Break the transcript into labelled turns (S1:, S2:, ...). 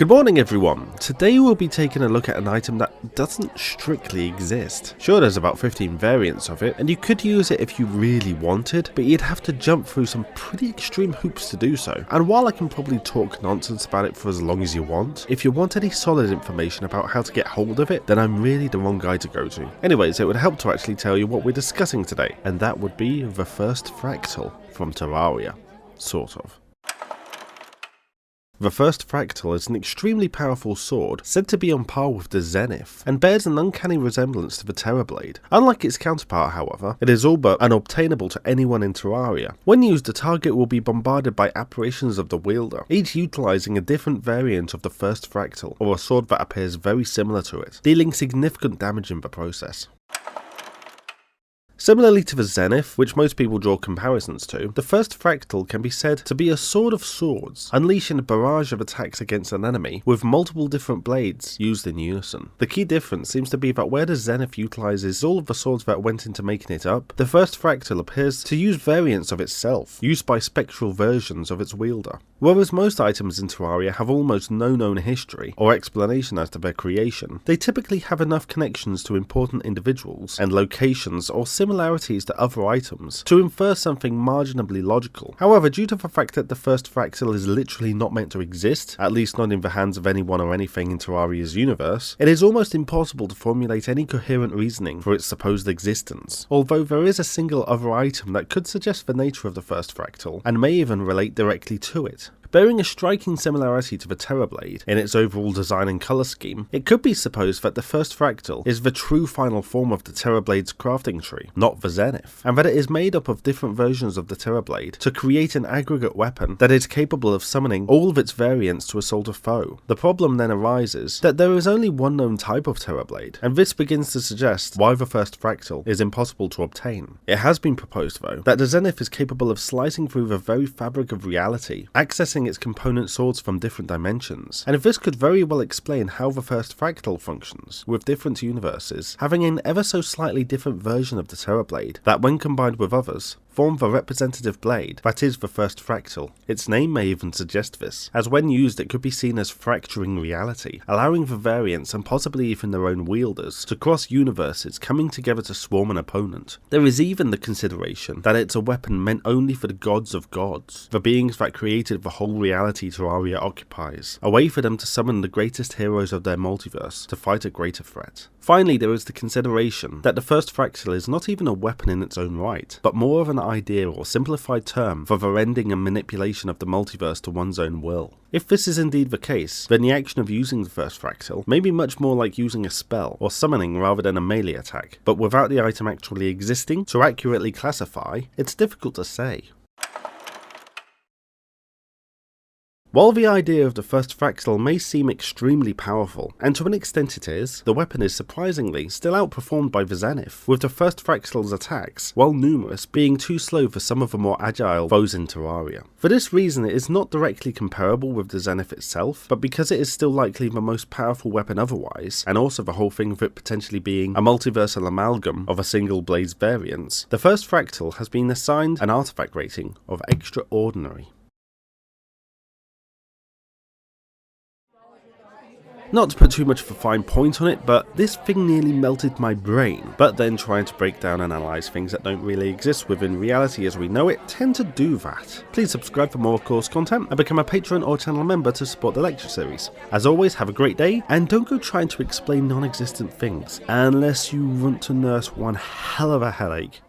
S1: Good morning everyone. Today we'll be taking a look at an item that doesn't strictly exist. Sure, there's about 15 variants of it, and you could use it if you really wanted, but you'd have to jump through some pretty extreme hoops to do so. And while I can probably talk nonsense about it for as long as you want, if you want any solid information about how to get hold of it, then I'm really the wrong guy to go to. Anyways, it would help to actually tell you what we're discussing today, and that would be the First Fractal from Terraria. Sort of. The First Fractal is an extremely powerful sword, said to be on par with the Zenith, and bears an uncanny resemblance to the Terrorblade. Unlike its counterpart, however, it is all but unobtainable to anyone in Terraria. When used, the target will be bombarded by apparitions of the wielder, each utilising a different variant of the First Fractal, or a sword that appears very similar to it, dealing significant damage in the process. Similarly to the Zenith, which most people draw comparisons to, the First Fractal can be said to be a sword of swords, unleashing a barrage of attacks against an enemy with multiple different blades used in unison. The key difference seems to be that where the Zenith utilises all of the swords that went into making it up, the First Fractal appears to use variants of itself, used by spectral versions of its wielder. Whereas most items in Terraria have almost no known history or explanation as to their creation, they typically have enough connections to important individuals and locations or similarities to other items to infer something marginally logical. However, due to the fact that the First Fractal is literally not meant to exist, at least not in the hands of anyone or anything in Terraria's universe, it is almost impossible to formulate any coherent reasoning for its supposed existence, although there is a single other item that could suggest the nature of the First Fractal, and may even relate directly to it. Bearing a striking similarity to the Terrorblade in its overall design and colour scheme, it could be supposed that the First Fractal is the true final form of the Terrorblade's crafting tree, not the Zenith, and that it is made up of different versions of the Terrorblade to create an aggregate weapon that is capable of summoning all of its variants to assault a foe. The problem then arises that there is only one known type of Terrorblade, and this begins to suggest why the First Fractal is impossible to obtain. It has been proposed though, that the Zenith is capable of slicing through the very fabric of reality, accessing its component swords from different dimensions, and this could very well explain how the First Fractal functions, with different universes having an ever so slightly different version of the Terrorblade that, when combined with others, form the representative blade that is the First Fractal. Its name may even suggest this, as when used it could be seen as fracturing reality, allowing the variants and possibly even their own wielders to cross universes, coming together to swarm an opponent. There is even the consideration that it's a weapon meant only for the gods of gods, the beings that created the whole reality Terraria occupies, a way for them to summon the greatest heroes of their multiverse to fight a greater threat. Finally, there is the consideration that the First Fractal is not even a weapon in its own right, but more of an idea or simplified term for the rending and manipulation of the multiverse to one's own will. If this is indeed the case, then the action of using the First Fractal may be much more like using a spell or summoning rather than a melee attack, but without the item actually existing to accurately classify, it's difficult to say. While the idea of the First Fractal may seem extremely powerful, and to an extent it is, the weapon is surprisingly still outperformed by the Zenith, with the First Fractal's attacks, while numerous, being too slow for some of the more agile foes in Terraria. For this reason it is not directly comparable with the Zenith itself, but because it is still likely the most powerful weapon otherwise, and also the whole thing of it potentially being a multiversal amalgam of a single blade's variants, the First Fractal has been assigned an artifact rating of extraordinary. Not to put too much of a fine point on it, but this thing nearly melted my brain. But then trying to break down and analyse things that don't really exist within reality as we know it tend to do that. Please subscribe for more course content and become a patron or channel member to support the lecture series. As always, have a great day, and don't go trying to explain non-existent things, unless you want to nurse one hell of a headache.